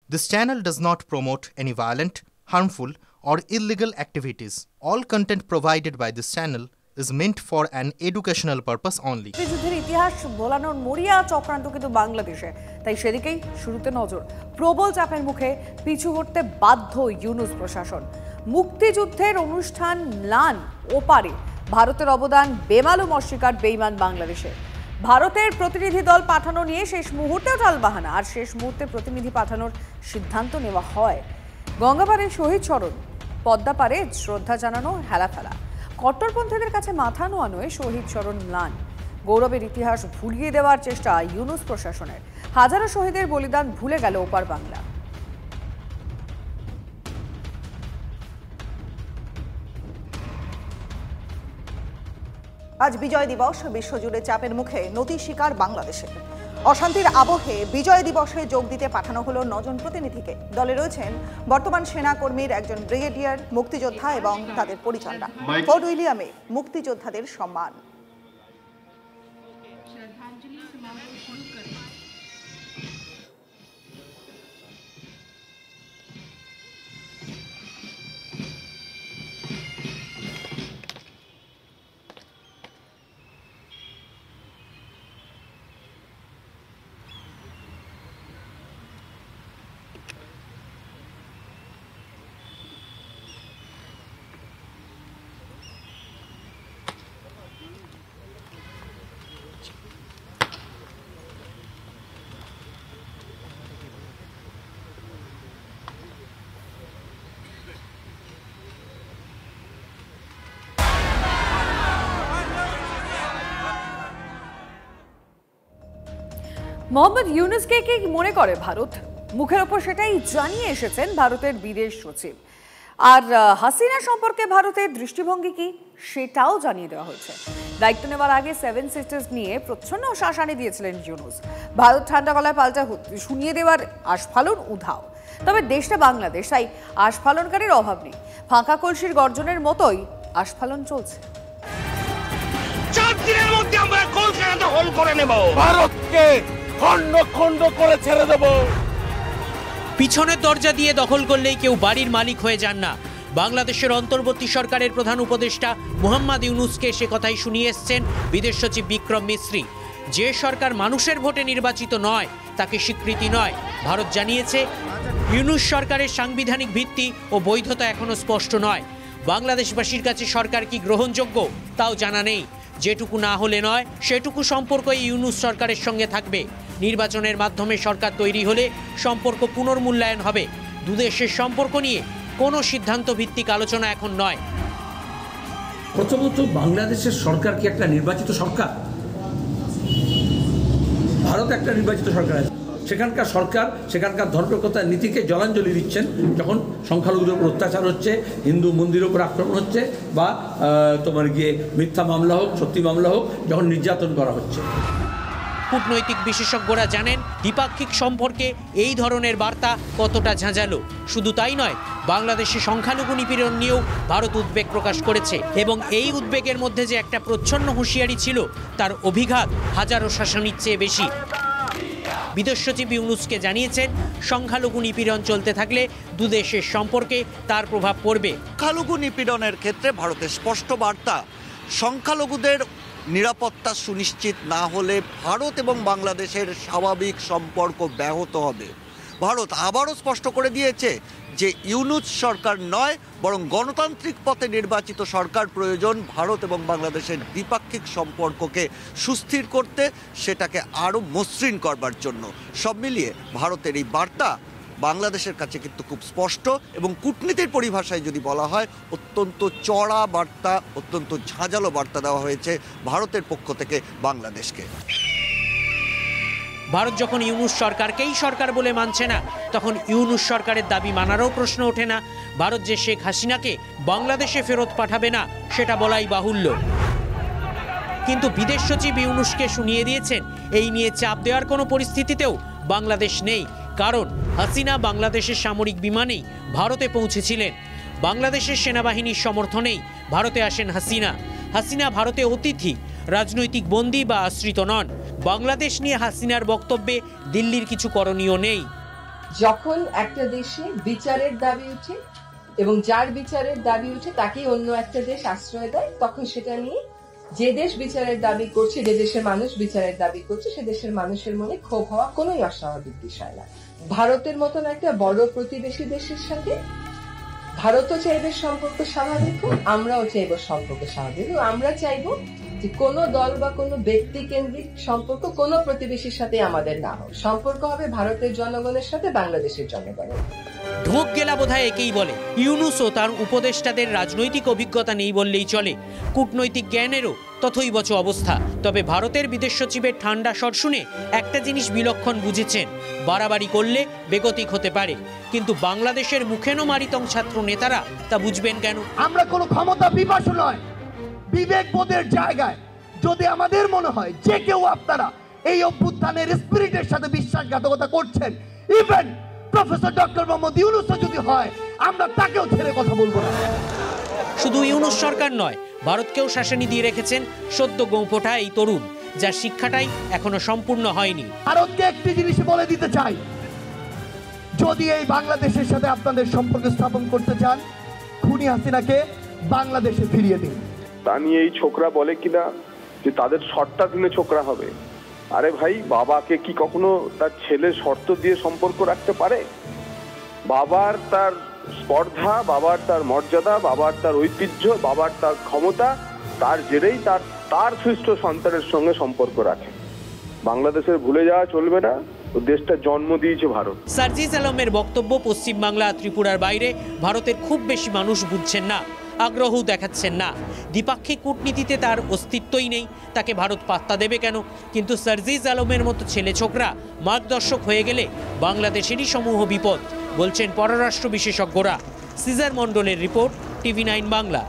This channel does not promote any violent, harmful, or illegal activities. All content provided by this channel is meant for an educational purpose only. যুদ্ধের ইতিহাস বলানোর মরিয়া চক্রান্ত কিন্তু বাংলাদেশে, তাই সেদিকেই শুরুতে নজর। প্রবল চাপের মুখে পিছু হটতে বাধ্য ইউনূস প্রশাসন। মুক্তিযুদ্ধের অনুষ্ঠান ম্লান ওপারে ভারতের অবদান বেমালুম অস্বীকার বেঈমান বাংলাদেশে। ভারতের প্রতিনিধি দল পাঠানো নিয়ে শেষ মুহূর্তেও টালবাহানা, আর শেষ মুহূর্তে প্রতিনিধি পাঠানোর সিদ্ধান্ত নেওয়া হয়। গঙ্গাপাড়ে শহীদ স্মরণ, পদ্মাপাড়ে শ্রদ্ধা জানানো হেলাফেলা। কট্টরপন্থীদের কাছে মাথা নোয়ানোয় শহীদ স্মরণ ম্লান। গৌরবের ইতিহাস ভুলিয়ে দেওয়ার চেষ্টা ইউনূস প্রশাসনের। হাজারো শহীদের বলিদান ভুলে গেল ওপার বাংলা। আজ বিজয় দিবস, বিশ্বজুড়ে চাপের মুখে নতি শিকার বাংলাদেশে। অশান্তির আবহে বিজয় দিবসে যোগ দিতে পাঠানো হলো 9 জন প্রতিনিধিকে। দলে রয়েছেন বর্তমান সেনাকর্মীর একজন ব্রিগেডিয়ার, মুক্তিযোদ্ধা এবং তাদের পরিচর্যা। ফোর্ট উইলিয়ামে মুক্তিযোদ্ধাদের সম্মান। মোহাম্মদ ইউনূসকে কি মনে করে ভারত? মুখের ওপর সেটাই জানিয়ে এসেছেন ভারতের বিদেশ সচিব। আর হাসিনা সম্পর্কে ভারতের দৃষ্টিভঙ্গি কি সেটাও জানিয়ে দেওয়া হয়েছে। দায়িত্ব নেওয়ার আগে 7 সিস্টার্স নিয়ে প্রচ্ছন্ন শাসানি দিয়েছিলেন ইউনূস। ভারত ঠান্ডা গলায় পাল্টা শুনিয়ে দেওয়ার আস্ফালন উধাও। তবে দেশটা বাংলাদেশ, তাই আস্ফালনকারীর অভাব নেই। ফাঁকা কলসির গর্জনের মতোই আস্ফালন চলছে। 4 দিনের মধ্যে আমরা কলকাতা দখল করে নেব। ভারতকে খণ্ড খণ্ড করে ছেড়ে দেব। পিছনের দরজা দিয়ে দখল করলেই কেউ বাড়ির মালিক হয়ে যান না। বাংলাদেশের অন্তর্বর্তী সরকারের প্রধান উপদেষ্টা মোহাম্মদ ইউনূসকে সে কথাই শুনিয়ে এসছেন বিদেশ সচিব বিক্রম মিশ্রি। যে সরকার মানুষের ভোটে নির্বাচিত নয় তাকে স্বীকৃতি নয়। ভারত জানিয়েছে ইউনূস সরকারের সাংবিধানিক ভিত্তি ও বৈধতা এখনো স্পষ্ট নয়। বাংলাদেশবাসীর কাছে সরকার কি গ্রহণযোগ্য তাও জানা নেই। যেটুকু না হলে নয় সেটুকু সম্পর্কই ইউনূস সরকারের সঙ্গে থাকবে। নির্বাচনের মাধ্যমে সরকার তৈরি হলে সম্পর্ক পুনর্মূল্যায়ন হবে। দুদেশের সম্পর্ক নিয়ে কোনো সিদ্ধান্ত ভিত্তিক আলোচনা এখন নয়। প্রথমত, বাংলাদেশের সরকার কি একটা নির্বাচিত সরকার? ভারত একটা নির্বাচিত সরকার আছে। সেখানকার সরকার সেখানকার ধর্মকতার নীতিকে জলাঞ্জলি দিচ্ছেন যখন সংখ্যালঘুদের উপর অত্যাচার হচ্ছে, হিন্দু মন্দিরের উপর আক্রমণ হচ্ছে, বা মিথ্যা মামলা হোক, সত্যি মামলা হোক, যখন নির্যাতন করা হচ্ছে। কূটনৈতিক বিশেষজ্ঞরা জানেন দ্বিপাক্ষিক সম্পর্কে এই ধরনের বার্তা কতটা ঝাঁঝালো। শুধু তাই নয়, বাংলাদেশে সংখ্যালঘু নিপীড়ন নিয়েও ভারত উদ্বেগ প্রকাশ করেছে এবং এই উদ্বেগের মধ্যে যে একটা প্রচ্ছন্ন হুঁশিয়ারি ছিল তার অভিঘাত হাজারো শাসনির চেয়ে বেশি। বিদেশ সচিব ইউনূসকে জানিয়েছেন সংখ্যালঘু নিপীড়ন চলতে থাকলে দুদেশের সম্পর্কে তার প্রভাব পড়বে। সংখ্যালঘু নিপীড়নের ক্ষেত্রে ভারতের স্পষ্ট বার্তা, সংখ্যালঘুদের নিরাপত্তা সুনিশ্চিত না হলে ভারত এবং বাংলাদেশের স্বাভাবিক সম্পর্ক ব্যাহত হবে। ভারত আবারও স্পষ্ট করে দিয়েছে যে ইউনূস সরকার নয়, বরং গণতান্ত্রিক পথে নির্বাচিত সরকার প্রয়োজন ভারত এবং বাংলাদেশের দ্বিপাক্ষিক সম্পর্ককে সুস্থির করতে, সেটাকে আরও মসৃণ করবার জন্য। সব মিলিয়ে ভারতের এই বার্তা বাংলাদেশের কাছে কিন্তু খুব স্পষ্ট এবং কূটনীতির পরিভাষায় যদি বলা হয় অত্যন্ত চড়া বার্তা, অত্যন্ত ঝাঁঝালো বার্তা দেওয়া হয়েছে ভারতের পক্ষ থেকে বাংলাদেশকে। ভারত যখন ইউনূস সরকারকেই সরকার বলে মানছে না, তখন ইউনূস সরকারের দাবি মানারও প্রশ্ন ওঠে না। ভারত যে শেখ হাসিনাকে বাংলাদেশে ফেরত পাঠাবে না সেটা বলাই বাহুল্য। কিন্তু বিদেশ সচিব ইউনূসকে শুনিয়ে দিয়েছেন এই নিয়ে চাপ দেওয়ার কোনো পরিস্থিতিতেও বাংলাদেশ নেই। কারণ হাসিনা বাংলাদেশের সামরিক বিমানেই ভারতে পৌঁছেছিলেন। বাংলাদেশের সেনাবাহিনীর সমর্থনেই ভারতে আসেন হাসিনা। হাসিনা ভারতে অতিথি, রাজনৈতিক বন্দী বা আশ্রিত নন। বাংলাদেশ নিয়ে হাসিনার বক্তব্যে দিল্লির কিছু করণীয় নেই। যখন একটা দেশে বিচারের দাবি উঠে এবং যার বিচারের দাবি উঠে তাকে অন্য একটা দেশ আশ্রয় দেয়, তখন সেটা নিয়ে যে দেশ বিচারের দাবি করছে, যে দেশের মানুষ বিচারের দাবি করছে, সে দেশের মানুষের মনে ক্ষোভ হওয়া কোনোই অস্বাভাবিক বিষয় না। ভারতের মতন একটা বড় প্রতিবেশী দেশের সাথে ভারতও চাইবে সম্পর্ক স্বাভাবিক হোক, আমরাও চাইব সম্পর্ক স্বাভাবিক হোক। আমরা চাইব যে কোনো দল বা কোনো ব্যক্তি কেন্দ্রিক সম্পর্ক কোনো প্রতিবেশীর সাথে আমাদের না হোক, সম্পর্ক হবে ভারতের জনগণের সাথে বাংলাদেশের জনগণের। ঢোক গেলা বোধহয় একেই বলে। ইউনূস ও তার উপদেষ্টাদের রাজনৈতিক অভিজ্ঞতা নেই বললেই চলে, কূটনৈতিক জ্ঞানেরও তথৈবচ অবস্থা। তবে ভারতের বিদেশ সচিবের ঠান্ডা স্বর শুনে একটা জিনিস বিলক্ষণ বুঝেছেন, বাড়াবাড়ি করলে বেগতিক হতে পারে। কিন্তু বাংলাদেশের মুখেনো মারিতং ছাত্র নেতারা তা বুঝবেন কেন? আমরা কোনো ক্ষমতা পিপাসু নয়, বিবেকবোধের জায়গায় যদি আমাদের মনে হয় যে কেউ আপনারা এই অভ্যুত্থানের স্পিরিটের সাথে বিশ্বাসঘাতকতা করছেন, even professor doctor Mohammad Yunus যদি হয়, আমরা তাকেও ছেড়ে কথা বলবো না। শুধু ইউনূস সরকার নয়, ভারতকেও শাসানি দিয়ে রেখেছেন সদ্য গোঁফোঠা এই তরুণ, যার শিক্ষাটাই এখনো সম্পূর্ণ হয়নি। ভারতকে একটি জিনিস বলে দিতে চাই, যদি এই বাংলাদেশের সাথে আপনাদের সম্পর্ক স্থাপন করতে চান, খুনি হাসিনাকে বাংলাদেশে ফিরিয়ে দিন। তা নিয়ে এই ছোকরা বলে কিনা যে তাদের শর্তটা দিনে ছোকরা হবে। আরে ভাই, বাবাকে কি কখনো তার ছেলের শর্ত দিয়ে সম্পর্ক রাখতে পারে? বাবার তার স্পর্ধা, বাবার তার মর্যাদা, বাবার তার ঐতিহ্য, বাবার তার ক্ষমতা, তার জেরেই তার সৃষ্ট সন্তানের সঙ্গে সম্পর্ক রাখে। বাংলাদেশের ভুলে যাওয়া চলবে না, ও দেশটা জন্ম দিয়েছে ভারত। সার্জিস আলমের বক্তব্য, পশ্চিমবাংলা ত্রিপুরার বাইরে ভারতের খুব বেশি মানুষ বুঝছেন না, আগ্রহ দেখাচ্ছেন না। দ্বিপাক্ষিক কূটনীতিতে তার অস্তিত্বই নেই, তাকে ভারত পাত্তা দেবে কেন? কিন্তু সার্জিস আলমের মতো ছেলে ছোকরা মার্গদর্শক হয়ে গেলে বাংলাদেশেরই সমূহ বিপদ, বলছেন পররাষ্ট্র বিশেষজ্ঞরা। সিজার মণ্ডলের রিপোর্ট, TV9 বাংলা।